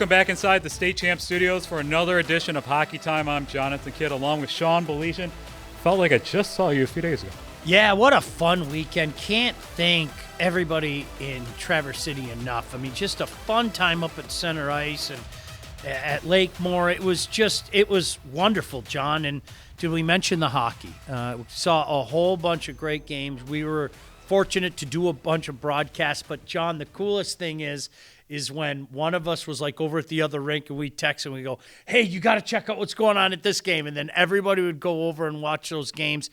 Welcome back inside the State Champ Studios for another edition of Hockey Time. I'm Jonathon Kidd along with Sean Baligian. Felt like I just saw you a few days ago. Yeah, what a fun weekend. Can't thank everybody in Traverse City enough. I mean, just a fun time up at Center Ice and at Lakemore. It was wonderful, John. And did we mention the hockey? We saw a whole bunch of great games. We were fortunate to do a bunch of broadcasts. But, John, the coolest thing is when one of us was like over at the other rink and we text and we go, hey, you got to check out what's going on at this game. And then everybody would go over and watch those games.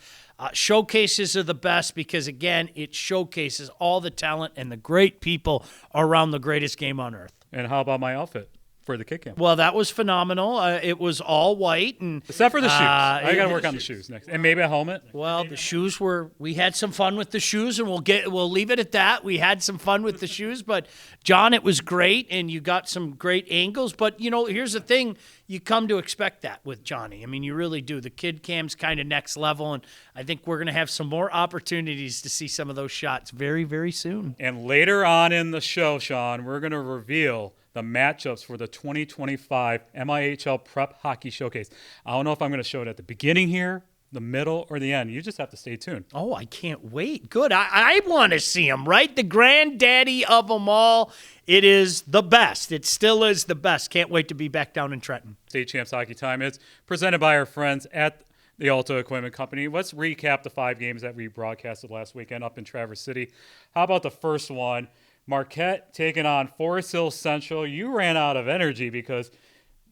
Showcases are the best because, again, it showcases all the talent and the great people around the greatest game on earth. And how about my outfit for the kick camp? Well, that was phenomenal. It was all white. And except for the shoes. I got to work on the shoes next. And maybe a helmet. Well, the shoes we had some fun with the shoes, and we'll leave it at that. We had some fun with the shoes. But, John, it was great, and you got some great angles. But, here's the thing. You come to expect that with Johnny. I mean, you really do. The kid cam's kind of next level, and I think we're going to have some more opportunities to see some of those shots very, very soon. And later on in the show, Sean, we're going to reveal the matchups for the 2025 MIHL Prep Hockey Showcase. I don't know if I'm going to show it at the beginning here, the middle, or the end. You just have to stay tuned. Oh, I can't wait. Good. I want to see him, right? The granddaddy of them all. It is the best. It still is the best. Can't wait to be back down in Trenton. State Champs Hockey Time. It's presented by our friends at the Alta Equipment Company. Let's recap the 5 games that we broadcasted last weekend up in Traverse City. How about the first one? Marquette taking on Forest Hill Central. You ran out of energy because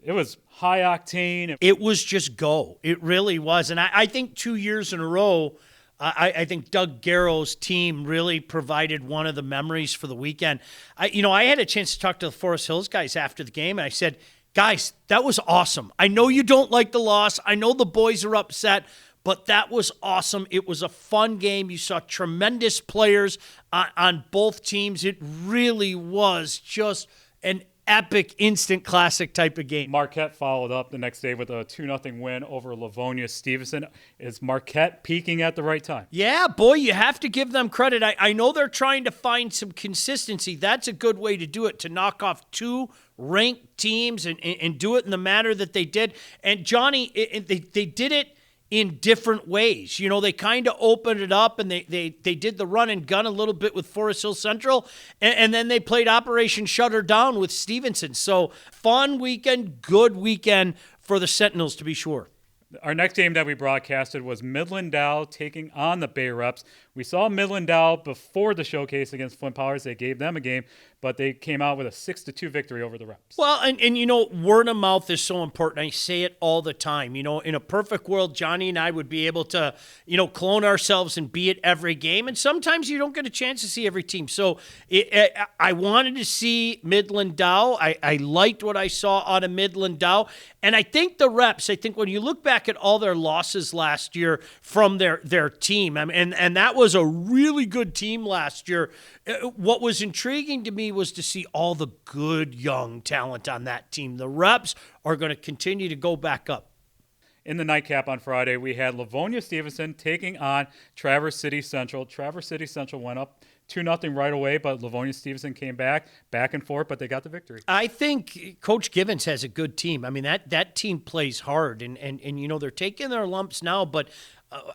it was high octane. It was just go. It really was. And I think 2 years in a row, I think Doug Garrow's team really provided one of the memories for the weekend. I had a chance to talk to the Forest Hills guys after the game, and I said, guys, that was awesome. I know you don't like the loss. I know the boys are upset, but that was awesome. It was a fun game. You saw tremendous players on both teams. It really was just an epic, instant classic type of game. Marquette followed up the next day with a 2-0 win over Livonia Stevenson. Is Marquette peaking at the right time? Yeah, boy, you have to give them credit. I know they're trying to find some consistency. That's a good way to do it, to knock off 2 ranked teams and do it in the manner that they did. And, Johnny, they did it in different ways. They kind of opened it up and they did the run and gun a little bit with Forest Hill Central, and then they played Operation Shut Her Down with Stevenson. So fun weekend, good weekend for the Sentinels, to be sure. Our next game that we broadcasted was Midland Dow taking on the Bay Reps. We saw Midland Dow before the showcase against Flint Powers. They gave them a game, but they came out with a 6-2 victory over the Reps. Well, and word of mouth is so important. I say it all the time. In a perfect world, Johnny and I would be able to, clone ourselves and be at every game. And sometimes you don't get a chance to see every team. So I wanted to see Midland Dow. I liked what I saw out of Midland Dow. And I think the Reps, when you look back at all their losses last year from their team, and that was a really good team last year. What was intriguing to me was to see all the good young talent on that team. The Reps are going to continue to go back up. In the nightcap on Friday, we had Livonia Stevenson taking on Traverse City Central. Traverse City Central went up 2-0 right away, but Livonia Stevenson came back and forth, but they got the victory. I think Coach Givens has a good team. I mean, that team plays hard, and they're taking their lumps now, but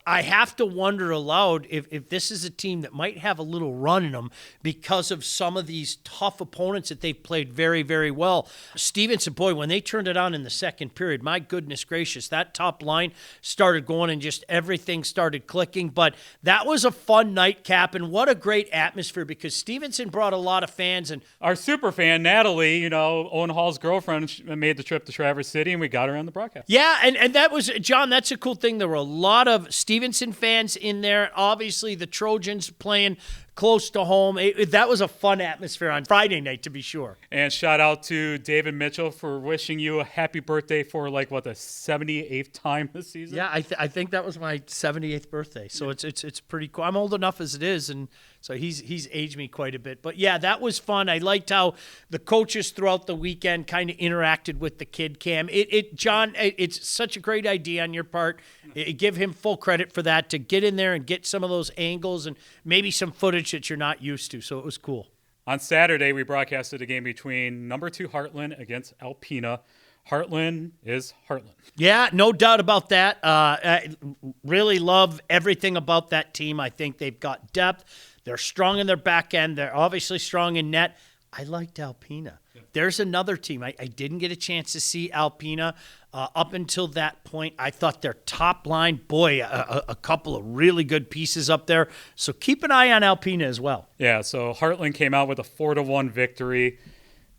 I have to wonder aloud if this is a team that might have a little run in them because of some of these tough opponents that they've played very, very well. Stevenson, boy, when they turned it on in the second period, my goodness gracious, that top line started going and just everything started clicking. But that was a fun nightcap, and what a great atmosphere because Stevenson brought a lot of fans. And our super fan, Natalie, Owen Hall's girlfriend, made the trip to Traverse City, and we got her on the broadcast. Yeah, and that was, John, that's a cool thing. There were a lot of Stevenson fans in there. Obviously, the Trojans playing close to home. That was a fun atmosphere on Friday night, to be sure. And shout out to David Mitchell for wishing you a happy birthday for the 78th time this season. Yeah, I think that was my 78th birthday. So yeah. It's pretty cool. I'm old enough as it is, and so he's aged me quite a bit. But yeah, that was fun. I liked how the coaches throughout the weekend kind of interacted with the kid cam. John, it's such a great idea on your part. Give him full credit for that, to get in there and get some of those angles and maybe some footage that you're not used to. So it was cool. On Saturday, we broadcasted a game between number 2 Heartland against Alpena. Heartland is Heartland. Yeah, no doubt about that. I really love everything about that team. I think they've got depth. They're strong in their back end. They're obviously strong in net. I liked Alpena. Yeah. There's another team. I didn't get a chance to see Alpena up until that point. I thought their top line, boy, a couple of really good pieces up there. So keep an eye on Alpena as well. Yeah, so Heartland came out with a 4-1 victory.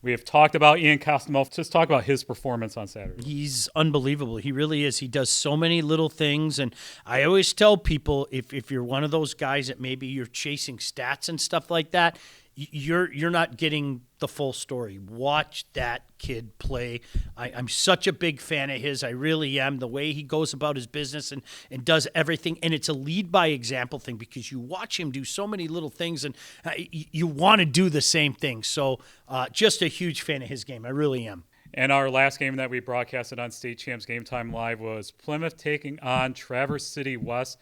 We have talked about Ian Kostomov. Just talk about his performance on Saturday. He's unbelievable. He really is. He does so many little things. And I always tell people, if you're one of those guys that maybe you're chasing stats and stuff like that, you're not getting the full story. Watch that kid play. I'm such a big fan of his. I really am. The way he goes about his business and does everything. And it's a lead by example thing because you watch him do so many little things and you want to do the same thing. So just a huge fan of his game. I really am. And our last game that we broadcasted on State Champs Gametime Live was Plymouth taking on Traverse City West.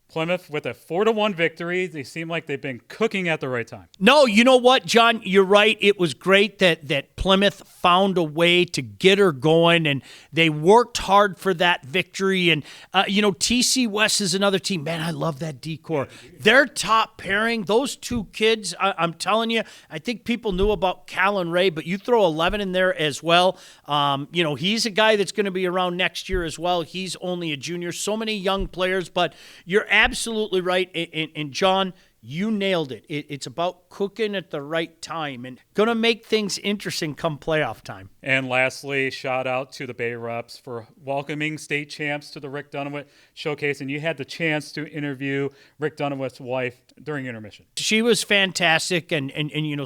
Plymouth with a 4-1 victory. They seem like they've been cooking at the right time. No, you know what, John? You're right. It was great that Plymouth found a way to get her going, and they worked hard for that victory. And, TC West is another team. Man, I love that decor. Their top pairing, those two kids, I'm telling you, I think people knew about Cal and Ray, but you throw 11 in there as well. He's a guy that's going to be around next year as well. He's only a junior. So many young players, but you're absolutely right. And John, you nailed it. It's about cooking at the right time and going to make things interesting come playoff time. And lastly, shout out to the Bay Reps for welcoming state champs to the Rick Dunaway Showcase. And you had the chance to interview Rick Dunaway's wife during intermission. She was fantastic. And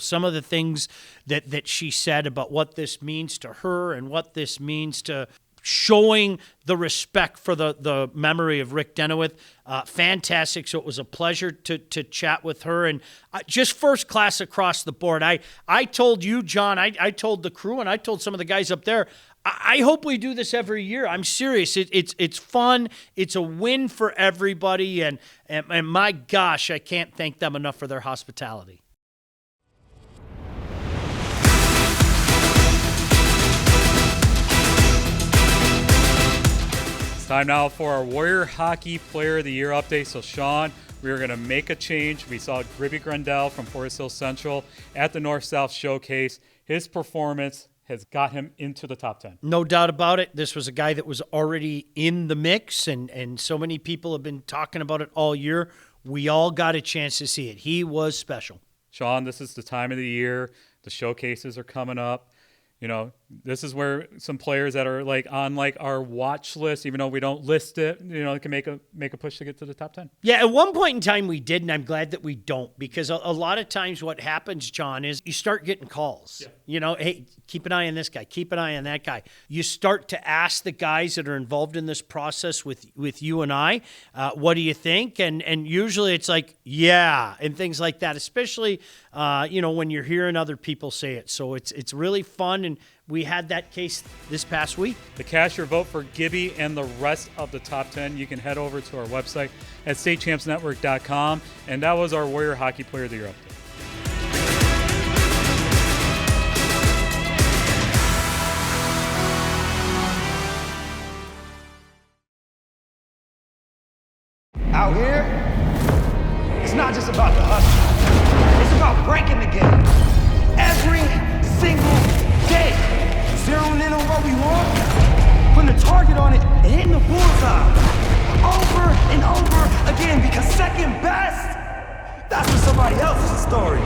some of the things that she said about what this means to her and what this means to showing the respect for the memory of Rick Dunaway. Fantastic. So it was a pleasure to chat with her, and just first class across the board. I told you, John, I told the crew, and I told some of the guys up there, I hope we do this every year. I'm serious. It's fun. It's a win for everybody, and my gosh, I can't thank them enough for their hospitality. Time now for our Warrior Hockey Player of the Year update. So, Sean, we are going to make a change. We saw Gribby Grendel from Forest Hill Central at the North-South Showcase. His performance has got him into the top 10. No doubt about it. This was a guy that was already in the mix, and so many people have been talking about it all year. We all got a chance to see it. He was special. Sean, this is the time of the year. The showcases are coming up. This is where some players that are on our watch list, even though we don't list it, can make a push to get to the top 10. Yeah, at one point in time we did, and I'm glad that we don't, because a lot of times what happens, John, is you start getting calls. Yeah. Hey, keep an eye on this guy, keep an eye on that guy. You start to ask the guys that are involved in this process with you and I, what do you think? And usually it's like, yeah, and things like that, especially when you're hearing other people say it. So it's really fun, and we had that case this past week. To cast your vote for Gibby and the rest of the top 10, you can head over to our website at statechampsnetwork.com. And that was our Warrior Hockey Player of the Year update. Out here, it's not just about the hustle. It's about breaking the game. Every single day. Zeroing in on what we want, putting a target on it, and hitting the bullseye. Over and over again, because second best, that's for somebody else's story.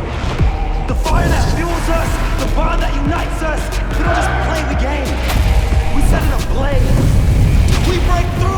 The fire that fuels us, the bond that unites us, we don't just play the game. We set it ablaze. We break through.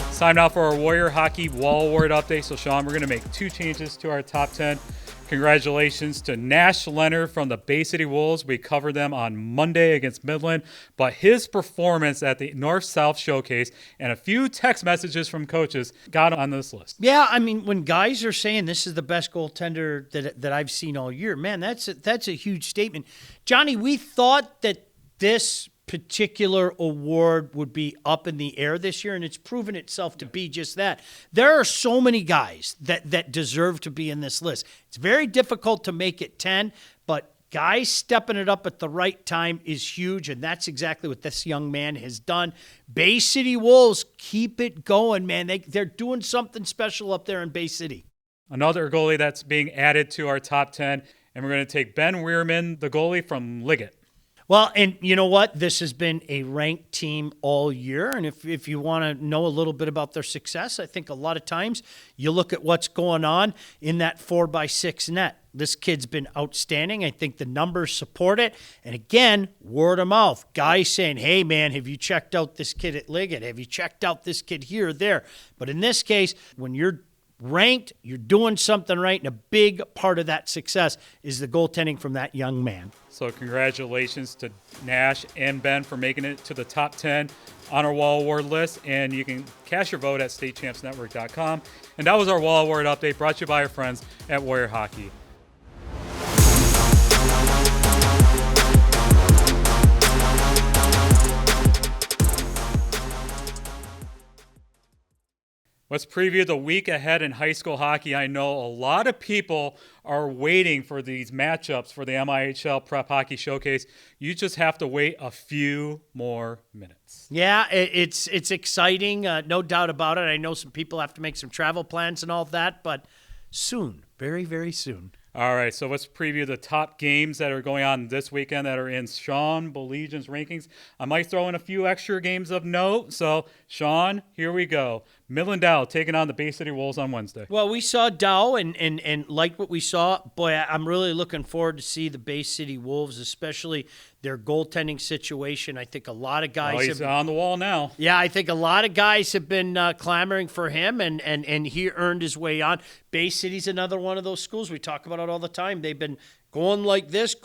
It's time now for our Warrior Hockey Wall Award update. So, Sean, we're going to make 2 changes to our top 10. Congratulations to Nash Leonard from the Bay City Wolves. We covered them on Monday against Midland, but his performance at the North-South Showcase and a few text messages from coaches got him on this list. Yeah, I mean, when guys are saying this is the best goaltender that I've seen all year, man, that's a huge statement. Johnny, we thought that this particular award would be up in the air this year, and it's proven itself to be just that. There are so many guys that deserve to be in this list. It's very difficult to make it 10, but guys stepping it up at the right time is huge, and that's exactly what this young man has done. Bay City Wolves, keep it going, man. They're doing something special up there in Bay City. Another goalie that's being added to our top 10, and we're going to take Ben Weirman, the goalie from Liggett. Well, and you know what? This has been a ranked team all year, and if you want to know a little bit about their success, I think a lot of times you look at what's going on in that 4x6 net. This kid's been outstanding. I think the numbers support it. And again, word of mouth. Guys saying, hey, man, have you checked out this kid at Liggett? Have you checked out this kid here or there? But in this case, when you're ranked, you're doing something right, and a big part of that success is the goaltending from that young man. So congratulations to Nash and Ben for making it to the top 10 on our Wall Award list, and you can cast your vote at statechampsnetwork.com. And that was our Wall Award update brought to you by our friends at Warrior Hockey. Let's preview the week ahead in high school hockey. I know a lot of people are waiting for these matchups for the MIHL Prep Hockey Showcase. You just have to wait a few more minutes. Yeah, it's exciting, no doubt about it. I know some people have to make some travel plans and all of that, but soon, very, very soon. All right, so let's preview the top games that are going on this weekend that are in Sean Baligian's rankings. I might throw in a few extra games of note. So, Sean, here we go. Midland Dow taking on the Bay City Wolves on Wednesday. Well, we saw Dow and liked what we saw. Boy, I'm really looking forward to see the Bay City Wolves, especially their goaltending situation. I think a lot of guys he's on the wall now. Yeah, I think a lot of guys have been clamoring for him, and he earned his way on. Bay City's another one of those schools. We talk about it all the time. They've been going like this,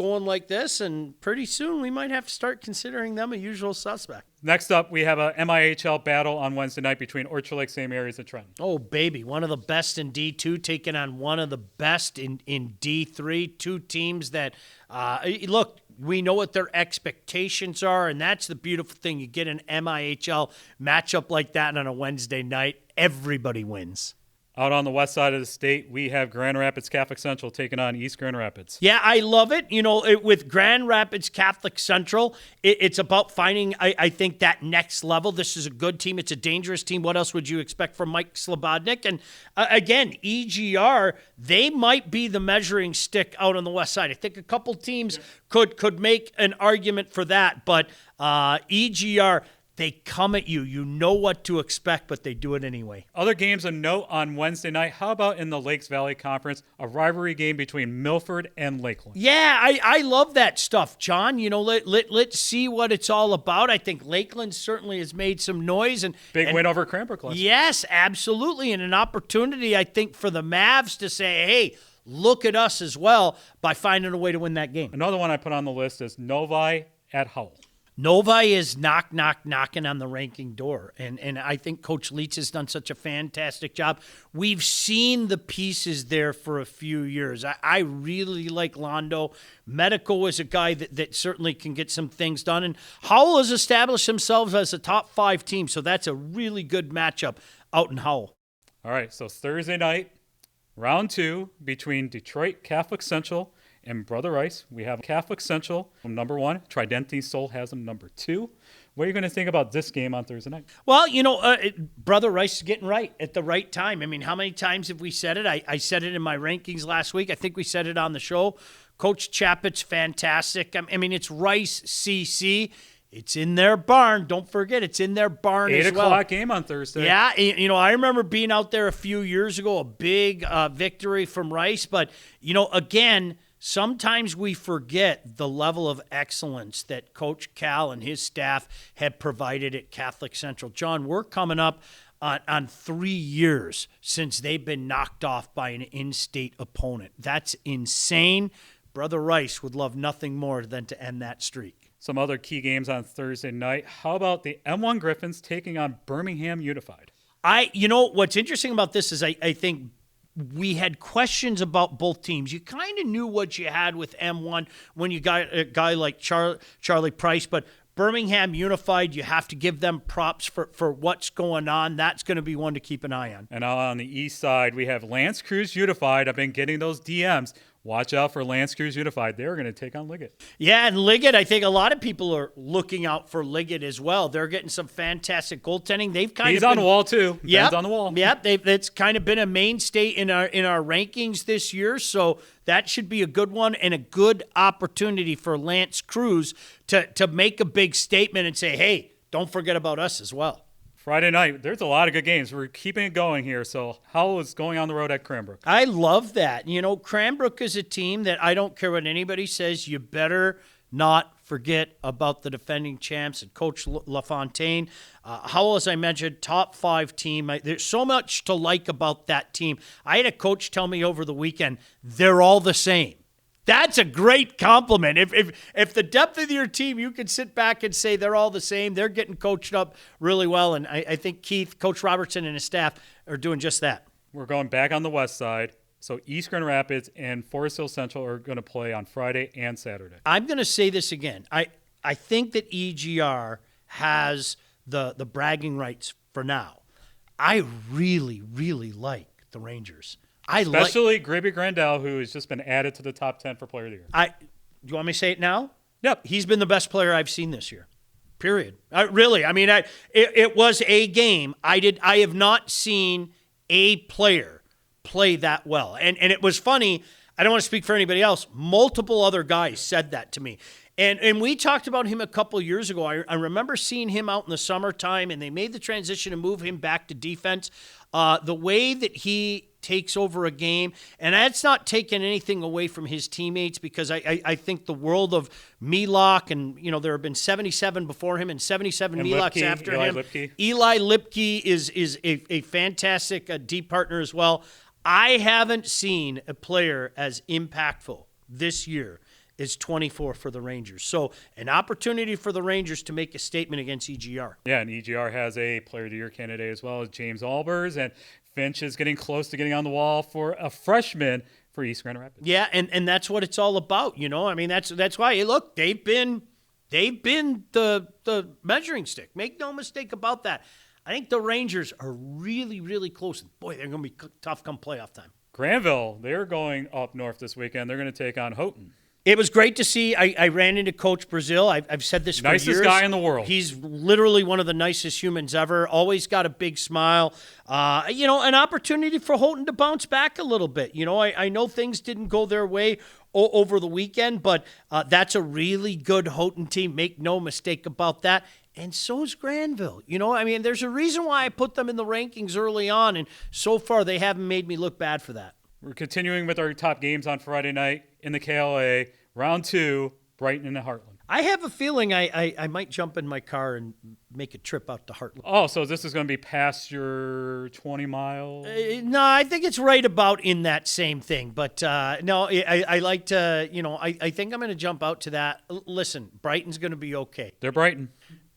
and pretty soon we might have to start considering them a usual suspect. Next up, we have a MIHL battle on Wednesday night between Orchard Lake, St. Mary's, and Trenton. Oh, baby. One of the best in D2 taking on one of the best in D3. Two teams that, look, we know what their expectations are, and that's the beautiful thing. You get an MIHL matchup like that on a Wednesday night, everybody wins. Out on the west side of the state, we have Grand Rapids Catholic Central taking on East Grand Rapids. Yeah, I love it. You know, with Grand Rapids Catholic Central, it's about finding, I think, that next level. This is a good team. It's a dangerous team. What else would you expect from Mike Slobodnik? And again, EGR, they might be the measuring stick out on the west side. I think a couple teams could make an argument for that, but EGR, they come at you. You know what to expect, but they do it anyway. Other games of note on Wednesday night. How about in the Lakes Valley Conference, a rivalry game between Milford and Lakeland? Yeah, I love that stuff, John. You know, let's see what it's all about. I think Lakeland certainly has made some noise. Big win over Cranbrook last night. Yes, absolutely. And an opportunity, I think, for the Mavs to say, hey, look at us as well by finding a way to win that game. Another one I put on the list is Novi at Howell. Novi is knocking on the ranking door, and I think Coach Leach has done such a fantastic job. We've seen the pieces there for a few years. I really like Londo. Medico is a guy that certainly can get some things done, and Howell has established themselves as a top 5 team, so that's a really good matchup out in Howell. All right, so Thursday night, round 2 between Detroit Catholic Central and Brother Rice. We have Catholic Central number 1. Tridente Soul has them number 2. What are you going to think about this game on Thursday night? Well, you know, Brother Rice is getting right at the right time. I mean, how many times have we said it? I said it in my rankings last week. I think we said it on the show. Coach Chappett's fantastic. I mean, it's Rice CC. It's in their barn. Don't forget, it's in their barn as well. 8 o'clock game on Thursday. Yeah, you know, I remember being out there a few years ago, a big victory from Rice. But, you know, again, sometimes we forget the level of excellence that Coach Cal and his staff have provided at Catholic Central. John, we're coming up on 3 years since they've been knocked off by an in-state opponent. That's insane. Brother Rice would love nothing more than to end that streak. Some other key games on Thursday night. How about the M1 Griffins taking on Birmingham Unified? You know, what's interesting about this is I think we had questions about both teams. You kind of knew what you had with M1 when you got a guy like Charlie Price, but Birmingham Unified, you have to give them props for what's going on. That's going to be one to keep an eye on. And on the east side, we have Lance Cruz Unified. I've been getting those DMs. Watch out for Lance Cruz Unified. They're going to take on Liggett. Yeah, and Liggett, I think a lot of people are looking out for Liggett as well. They're getting some fantastic goaltending. He's on the wall too. Yeah, Ben's on the wall. Yep, that's kind of been a mainstay in our rankings this year. So that should be a good one and a good opportunity for Lance Cruz to make a big statement and say, hey, don't forget about us as well. Friday night, there's a lot of good games. We're keeping it going here. So how is going on the road at Cranbrook? I love that. Cranbrook is a team that I don't care what anybody says, you better not forget about the defending champs and Coach LaFontaine. Howell, as I mentioned, top 5 team. There's so much to like about that team. I had a coach tell me over the weekend, they're all the same. That's a great compliment. If the depth of your team, you can sit back and say they're all the same, they're getting coached up really well. And I think Coach Robertson and his staff are doing just that. We're going back on the west side. So East Grand Rapids and Forest Hill Central are going to play on Friday and Saturday. I'm going to say this again. I think that EGR has the bragging rights for now. I really, really like the Rangers. Especially Gribby Grandel, who has just been added to the top 10 for Player of the Year. Do you want me to say it now? Yep. He's been the best player I've seen this year. Period. It was a game. I have not seen a player play that well. And it was funny. I don't want to speak for anybody else. Multiple other guys said that to me. And we talked about him a couple of years ago. I remember seeing him out in the summertime, and they made the transition and move him back to defense. The way that he takes over a game, and that's not taking anything away from his teammates, because I think the world of Milok, and there have been 77 before him and 77 Miloks after him. Eli Lipke is a fantastic deep partner as well. I haven't seen a player as impactful this year as 24 for the Rangers. So an opportunity for the Rangers to make a statement against EGR. Yeah, and EGR has a Player of the Year candidate as well as James Albers, and Finch is getting close to getting on the wall for a freshman for East Grand Rapids. Yeah, and that's what it's all about, That's why, look, they've been the measuring stick. Make no mistake about that. I think the Rangers are really, really close. Boy, they're going to be tough come playoff time. Granville, they're going up north this weekend. They're going to take on Houghton. It was great to see. I ran into Coach Brazil. I've said this for years. Nicest guy in the world. He's literally one of the nicest humans ever. Always got a big smile. An opportunity for Houghton to bounce back a little bit. I know things didn't go their way over the weekend, but that's a really good Houghton team. Make no mistake about that. And so is Granville. There's a reason why I put them in the rankings early on, and so far they haven't made me look bad for that. We're continuing with our top games on Friday night in the KLA. Round 2, Brighton and Heartland. I have a feeling I might jump in my car and make a trip out to Heartland. Oh, so this is going to be past your 20 miles? No, I think it's right about in that same thing. But no, I like to, I think I'm going to jump out to that. Listen, Brighton's going to be okay. They're Brighton.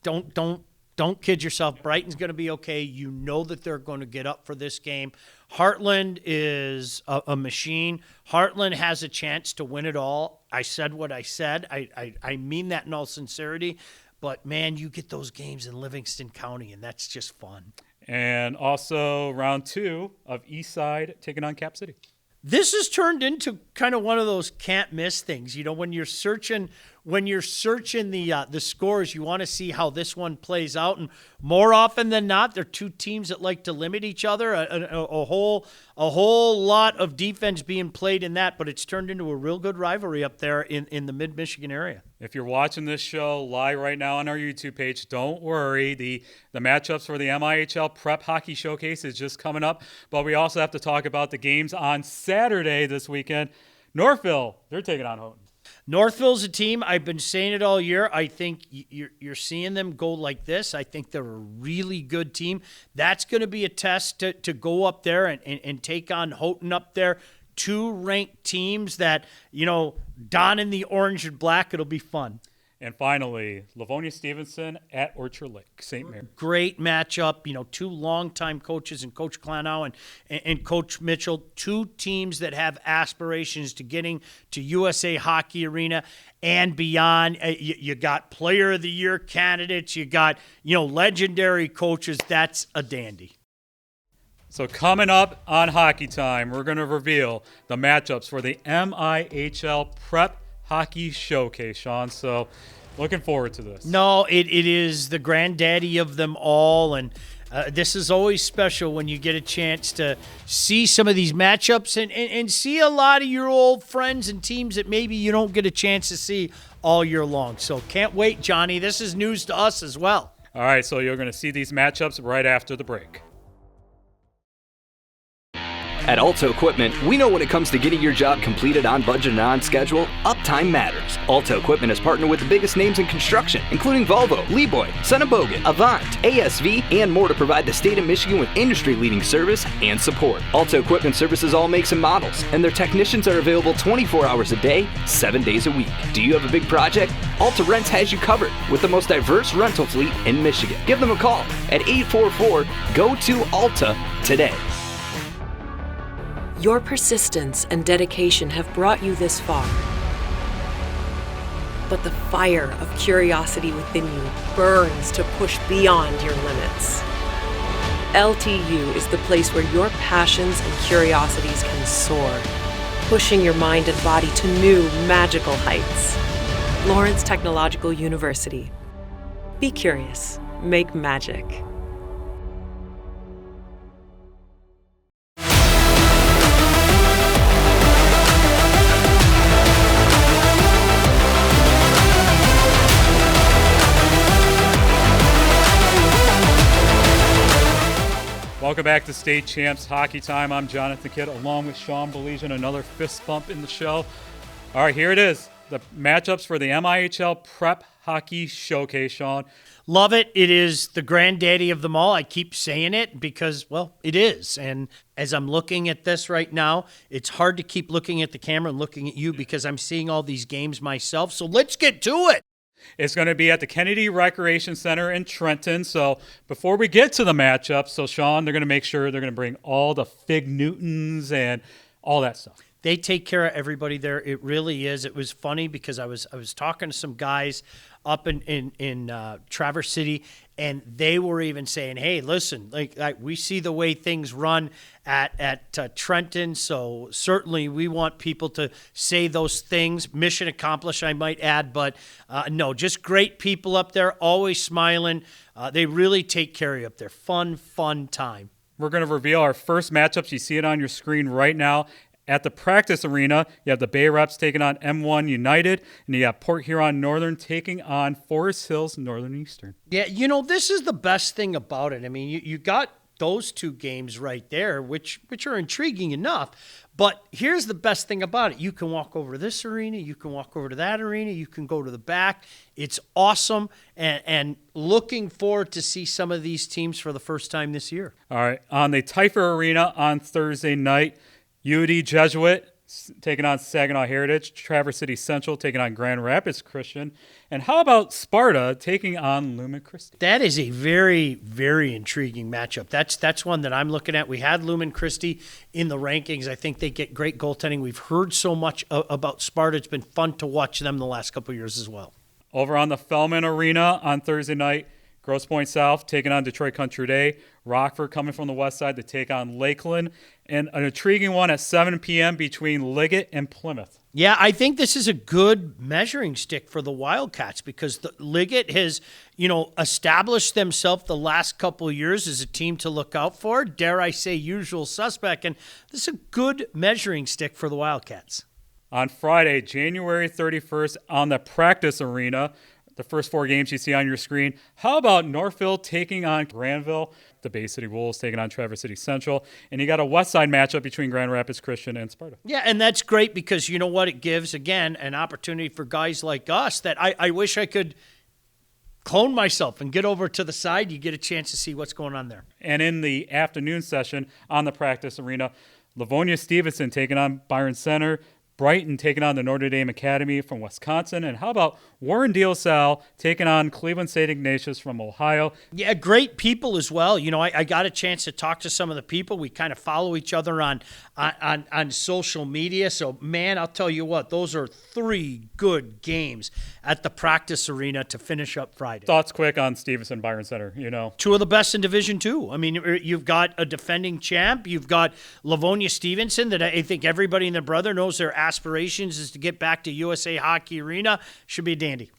Don't kid yourself. Brighton's going to be okay. You know that they're going to get up for this game. Heartland is a machine. Heartland has a chance to win it all. I said what I said. I mean that in all sincerity. But, man, you get those games in Livingston County, and that's just fun. And also round 2 of East Side taking on Cap City. This has turned into kind of one of those can't miss things. When you're searching the scores, you want to see how this one plays out. And more often than not, they're two teams that like to limit each other. A whole lot of defense being played in that, but it's turned into a real good rivalry up there in the mid-Michigan area. If you're watching this show live right now on our YouTube page, don't worry. The matchups for the MIHL Prep Hockey Showcase is just coming up, but we also have to talk about the games on Saturday this weekend. Northville, they're taking on Houghton. Northville's a team, I've been saying it all year. I think you're seeing them go like this. I think they're a really good team. That's going to be a test to go up there and take on Houghton up there. Two ranked teams that, don in the orange and black. It'll be fun. And finally, Livonia Stevenson at Orchard Lake, St. Mary. Great matchup. Two longtime coaches, and Coach Klanow and Coach Mitchell, two teams that have aspirations to getting to USA Hockey Arena and beyond. You got Player of the Year candidates. You got, legendary coaches. That's a dandy. So coming up on Hockey Time, we're going to reveal the matchups for the MIHL Prep Hockey Showcase, Sean. So looking forward to this. No, it is the granddaddy of them all, and this is always special when you get a chance to see some of these matchups and see a lot of your old friends and teams that maybe you don't get a chance to see all year long. So can't wait, Johnny. This is news to us as well. All right, so you're going to see these matchups right after the break. At Alto Equipment, we know when it comes to getting your job completed on budget and on schedule, uptime matters. Alto Equipment has partnered with the biggest names in construction, including Volvo, Leeboy, Sonnebogen, Avant, ASV, and more to provide the state of Michigan with industry-leading service and support. Alto Equipment services all makes and models, and their technicians are available 24 hours a day, 7 days a week. Do you have a big project? Alta Rents has you covered with the most diverse rental fleet in Michigan. Give them a call at 844-GO-TO-ALTA today. Your persistence and dedication have brought you this far. But the fire of curiosity within you burns to push beyond your limits. LTU is the place where your passions and curiosities can soar, pushing your mind and body to new magical heights. Lawrence Technological University. Be curious. Make magic. Welcome back to State Champs Hockey Time. I'm Jonathon Kidd, along with Sean Baligian. Another fist bump in the show. All right, here it is. The matchups for the MIHL Prep Hockey Showcase, Sean. Love it. It is the granddaddy of them all. I keep saying it because, well, it is. And as I'm looking at this right now, it's hard to keep looking at the camera and looking at you because I'm seeing all these games myself. So let's get to it. It's going to be at the Kennedy Recreation Center in Trenton. So before we get to the matchup, so Sean, they're going to make sure they're going to bring all the Fig Newtons and all that stuff. They take care of everybody there. It really is. It was funny because I was talking to some guys up in Traverse City, and they were even saying, "Hey, listen, like we see the way things run at Trenton, so certainly we want people to say those things. Mission accomplished, I might add, but no, just great people up there, always smiling. They really take care of you up there. Fun time." We're going to reveal our first matchups. You see it on your screen right now. At the practice arena, you have the Bay Reps taking on M1 United, and you have Port Huron Northern taking on Forest Hills Northern Eastern. Yeah, this is the best thing about it. I mean, you got those two games right there, which are intriguing enough. But here's the best thing about it. You can walk over to this arena. You can walk over to that arena. You can go to the back. It's awesome, and looking forward to see some of these teams for the first time this year. All right, on the Typher Arena on Thursday night, UD Jesuit taking on Saginaw Heritage, Traverse City Central taking on Grand Rapids Christian, and how about Sparta taking on Lumen Christi? That is a very, very intriguing matchup. That's one that I'm looking at. We had Lumen Christi in the rankings. I think they get great goaltending. We've heard so much about Sparta. It's been fun to watch them the last couple of years as well. Over on the Fellman Arena on Thursday night, Grosse Pointe South taking on Detroit Country Day. Rockford coming from the west side to take on Lakeland. And an intriguing one at 7 p.m. between Liggett and Plymouth. Yeah, I think this is a good measuring stick for the Wildcats because the Liggett has, established themselves the last couple of years as a team to look out for. Dare I say usual suspect. And this is a good measuring stick for the Wildcats. On Friday, January 31st, on the practice arena, the first four games you see on your screen. How about Northville taking on Granville? The Bay City Wolves taking on Traverse City Central. And you got a west side matchup between Grand Rapids Christian and Sparta. Yeah, and that's great because you know what? It gives, again, an opportunity for guys like us that I wish I could clone myself and get over to the side. You get a chance to see what's going on there. And in the afternoon session on the practice arena, Livonia Stevenson taking on Byron Center. Brighton taking on the Notre Dame Academy from Wisconsin. And how about Warren De La Salle taking on Cleveland St. Ignatius from Ohio? Yeah, great people as well. You know, I got a chance to talk to some of the people. We kind of follow each other on social media. So, man, I'll tell you what, those are 3 good games at the practice arena to finish up Friday. Thoughts quick on Stevenson Byron Center, 2 of the best in Division II. I mean, you've got a defending champ. You've got Livonia Stevenson that I think everybody and their brother knows their aspirations is to get back to USA Hockey Arena. Should be a dandy.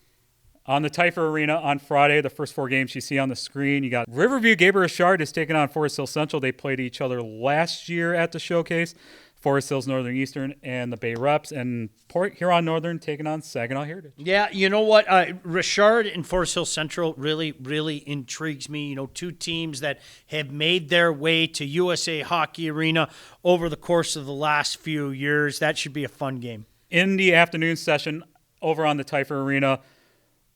On the Typher Arena on Friday, the first 4 games you see on the screen, you got Riverview Gabriel Richard is taking on Forest Hill Central. They played each other last year at the showcase. Forest Hills Northern Eastern and the Bay Reps, and Port Huron Northern taking on Saginaw Heritage. Yeah, you know what? Richard and Forest Hill Central really, really intrigues me. 2 teams that have made their way to USA Hockey Arena over the course of the last few years. That should be a fun game. In the afternoon session over on the Typher Arena,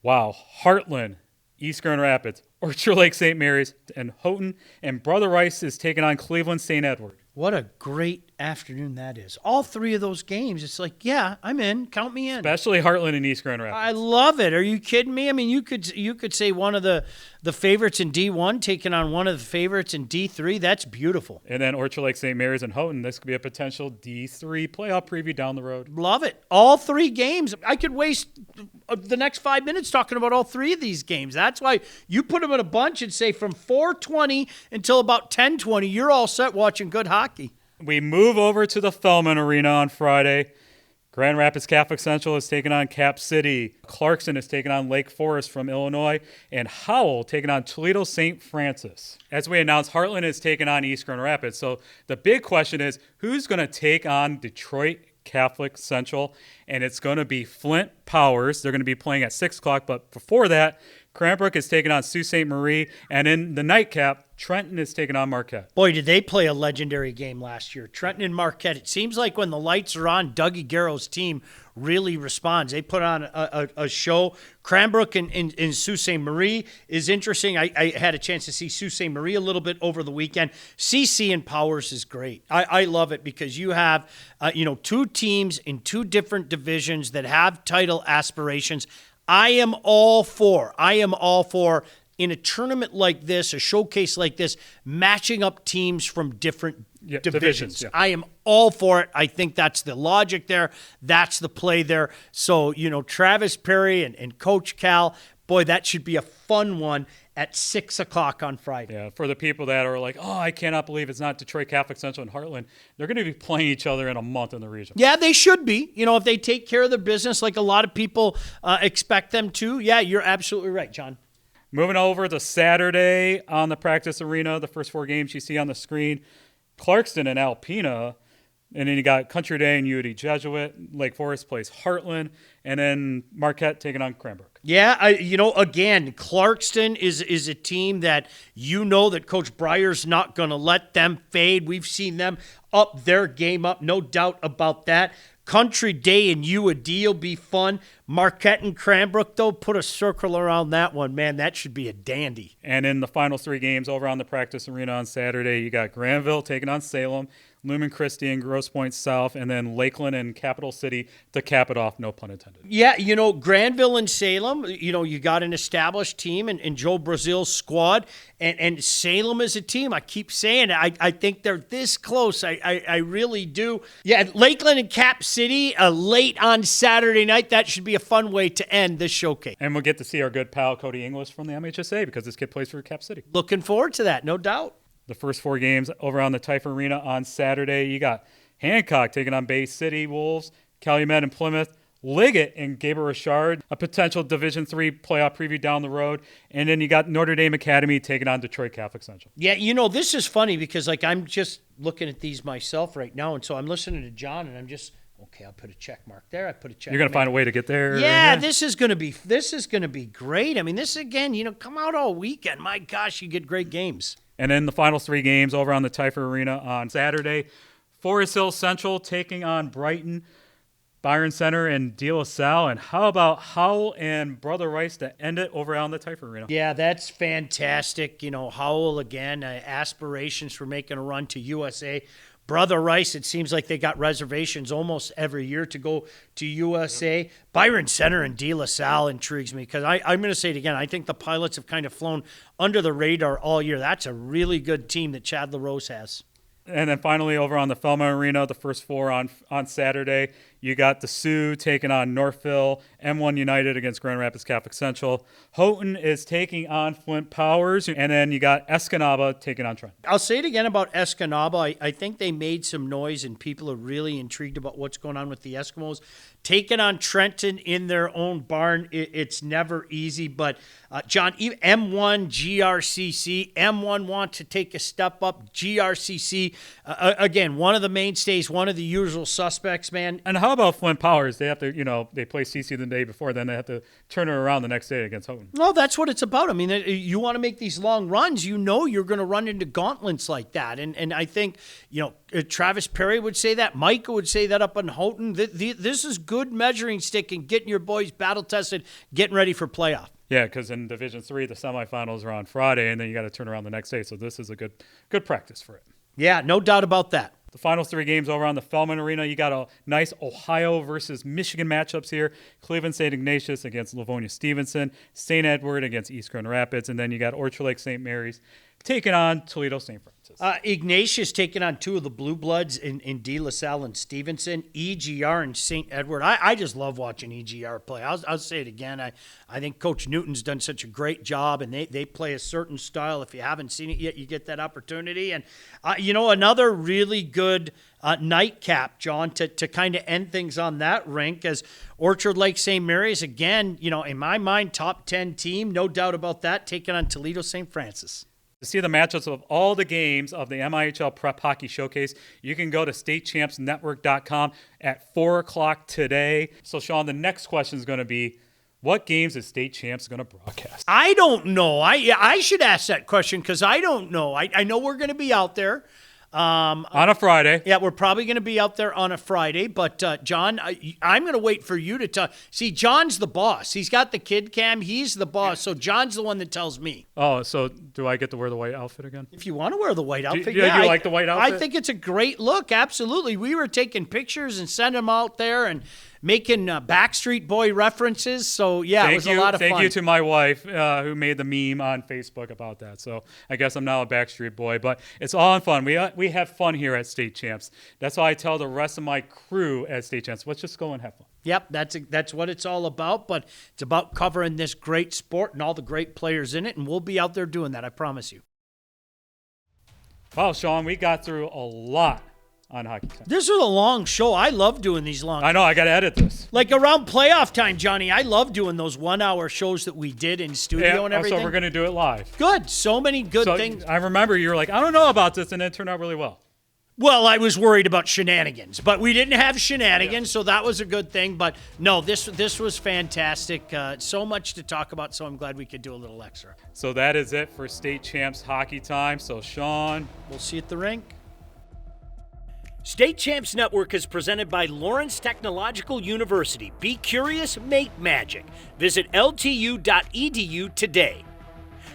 wow, Heartland, East Grand Rapids, Orchard Lake St. Mary's, and Houghton, and Brother Rice is taking on Cleveland St. Edward. What a great afternoon that is. All 3 of those games, it's like, yeah, I'm in. Count me in. Especially Heartland and East Grand Rapids. I love it. Are you kidding me? I mean, you could say one of the favorites in D1 taking on one of the favorites in D3. That's beautiful. And then Orchard Lake St. Mary's and Houghton. This could be a potential D3 playoff preview down the road. Love it. All 3 games. I could waste the next 5 minutes talking about all 3 of these games. That's why you put them in a bunch and say from 4:20 until about 10:20, you're all set watching good hockey. We move over to the Fellman Arena on Friday. Grand Rapids Catholic Central is taking on Cap City. Clarkson is taking on Lake Forest from Illinois. And Howell taking on Toledo St. Francis. As we announced, Heartland is taking on East Grand Rapids. So the big question is, who's going to take on Detroit Catholic Central? And it's going to be Flint Powers. They're going to be playing at 6 o'clock. But before that, Cranbrook is taking on Sault Ste. Marie. And in the nightcap, Trenton is taking on Marquette. Boy, did they play a legendary game last year. Trenton and Marquette. It seems like when the lights are on, Dougie Garrow's team really responds. They put on a show. Cranbrook and Sault Ste. Marie is interesting. I had a chance to see Sault Ste. Marie a little bit over the weekend. CC and Powers is great. I love it because you have 2 teams in 2 different divisions that have title aspirations. I am all for in a tournament like this, a showcase like this, matching up teams from different divisions. Yeah. I am all for it. I think that's the logic there. That's the play there. So, Travis Perry and Coach Cal, boy, that should be a fun one at 6 o'clock on Friday. Yeah, for the people that are like, oh, I cannot believe it's not Detroit Catholic Central and Heartland, they're going to be playing each other in a month in the region. Yeah, they should be. If they take care of their business like a lot of people expect them to. Yeah, you're absolutely right, John. Moving over to Saturday on the practice arena, the first 4 games you see on the screen, Clarkston and Alpena, and then you got Country Day and UD Jesuit. Lake Forest plays Heartland, and then Marquette taking on Cranbrook. Yeah, again, Clarkston is a team that that Coach Breyer's not going to let them fade. We've seen them up their game up, no doubt about that. Country Day and UAD will be fun. Marquette and Cranbrook, though, put a circle around that one. Man, that should be a dandy. And in the final 3 games over on the practice arena on Saturday, you got Granville taking on Salem, Lumen Christi and Grosse Pointe South, and then Lakeland and Capital City to cap it off, no pun intended. Yeah, Granville and Salem, you got an established team and Joe Brazil's squad, and Salem is a team. I keep saying it. I think they're this close. I really do. Yeah, Lakeland and Cap City, late on Saturday night. That should be a fun way to end this showcase. And we'll get to see our good pal Cody Inglis from the MHSA because this kid plays for Cap City. Looking forward to that, no doubt. The first 4 games over on the Typher Arena on Saturday, you got Hancock taking on Bay City Wolves, Calumet and Plymouth, Liggett and Gabriel Richard, a potential Division III playoff preview down the road, and then you got Notre Dame Academy taking on Detroit Catholic Central. Yeah, this is funny because I'm just looking at these myself right now, and so I'm listening to John, and I'm just okay. I'll put a check mark there. I put a check. You're gonna find a way to get there. Yeah, this is gonna be great. I mean, this again, come out all weekend. My gosh, you get great games. And then the final 3 games over on the Typher Arena on Saturday. Forest Hill Central taking on Brighton, Byron Center, and De La Salle. And how about Howell and Brother Rice to end it over on the Typher Arena? Yeah, that's fantastic. Howell, again, aspirations for making a run to USA. Brother Rice, it seems like they got reservations almost every year to go to USA. Yep. Byron Center and De La Salle intrigues me because I'm going to say it again. I think the Pilots have kind of flown under the radar all year. That's a really good team that Chad LaRose has. And then finally over on the Felma Arena, the first four on Saturday, you got the Sioux taking on Northville, M1 United against Grand Rapids Catholic Central. Houghton is taking on Flint Powers, and then you got Escanaba taking on Trent. I'll say it again about Escanaba. I think they made some noise, and people are really intrigued about what's going on with the Eskimos. Taking on Trenton in their own barn, it's never easy. But, John, M1, GRCC, M1 want to take a step up. GRCC, again, one of the mainstays, one of the usual suspects, man. And how about Flint Powers? They have to, they play CC the day before, then they have to turn it around the next day against Houghton. Well, that's what it's about. I mean, you want to make these long runs, you're going to run into gauntlets like that. And I think, Travis Perry would say that. Micah would say that up in Houghton. This is good measuring stick and getting your boys battle-tested, getting ready for playoff. Yeah, because in Division III, the semifinals are on Friday, and then you got to turn around the next day. So this is a good practice for it. Yeah, no doubt about that. The final three games over on the Felman Arena, you got a nice Ohio versus Michigan matchups here. Cleveland St. Ignatius against Livonia Stevenson, St. Edward against East Grand Rapids, and then you got Orchard Lake St. Mary's taking on Toledo St. Francis. Ignatius taking on two of the Blue Bloods in De La Salle and Stevenson, EGR and St. Edward. I just love watching EGR play. I'll say it again. I think Coach Newton's done such a great job, and they play a certain style. If you haven't seen it yet, you get that opportunity. And, another really good nightcap, John, to kind of end things on that rink as Orchard Lake St. Mary's, again, in my mind, top 10 team, no doubt about that, taking on Toledo St. Francis. To see the matchups of all the games of the MIHL Prep Hockey Showcase, you can go to statechampsnetwork.com at 4 o'clock today. So, Sean, the next question is going to be, what games is State Champs going to broadcast? I don't know. I should ask that question because I don't know. I know we're going to be out there. On a Friday. Yeah, we're probably going to be out there on a Friday. But, John, I'm going to wait for you to tell. See, John's the boss. He's got the kid cam. He's the boss. So John's the one that tells me. Oh, so do I get to wear the white outfit again? If you want to wear the white outfit, do you like the white outfit? I think it's a great look. Absolutely. We were taking pictures and sending them out there and making Backstreet Boy references. So, yeah, it was a lot of fun. Thank you to my wife who made the meme on Facebook about that. So I guess I'm now a Backstreet Boy. But it's all in fun. We have fun here at State Champs. That's why I tell the rest of my crew at State Champs, let's just go and have fun. Yep, that's what it's all about. But it's about covering this great sport and all the great players in it. And we'll be out there doing that, I promise you. Wow, Sean, we got through a lot on Hockey Time. This was a long show. I love doing these long. I know. I got to edit this. Like around playoff time, Johnny, I love doing those 1 hour shows that we did in studio and everything. So we're going to do it live. Good. So many good things. I remember you were like, I don't know about this, and it turned out really well. Well, I was worried about shenanigans, but we didn't have shenanigans, so that was a good thing. But no, this was fantastic. So much to talk about, so I'm glad we could do a little extra. So that is it for State Champs Hockey Time. So, Sean, we'll see you at the rink. State Champs Network is presented by Lawrence Technological University. Be curious, make magic. Visit ltu.edu today.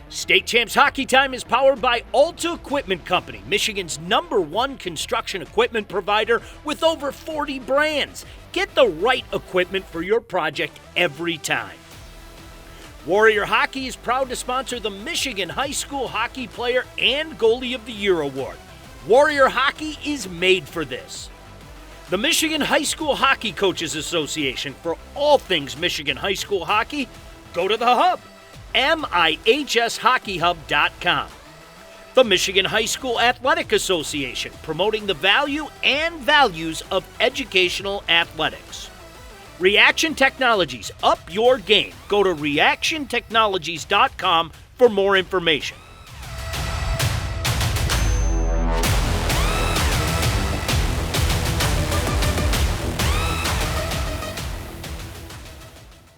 State Champs Hockey Time is powered by Alta Equipment Company, Michigan's #1 construction equipment provider with over 40 brands. Get the right equipment for your project every time. Warrior Hockey is proud to sponsor the Michigan High School Hockey Player and Goalie of the Year Award. Warrior Hockey is made for this. The Michigan High School Hockey Coaches Association. For all things Michigan High School hockey, go to the hub, MIHSHockeyHub.com. The Michigan High School Athletic Association, promoting the value and values of educational athletics. Reaction Technologies, up your game. Go to reactiontechnologies.com for more information.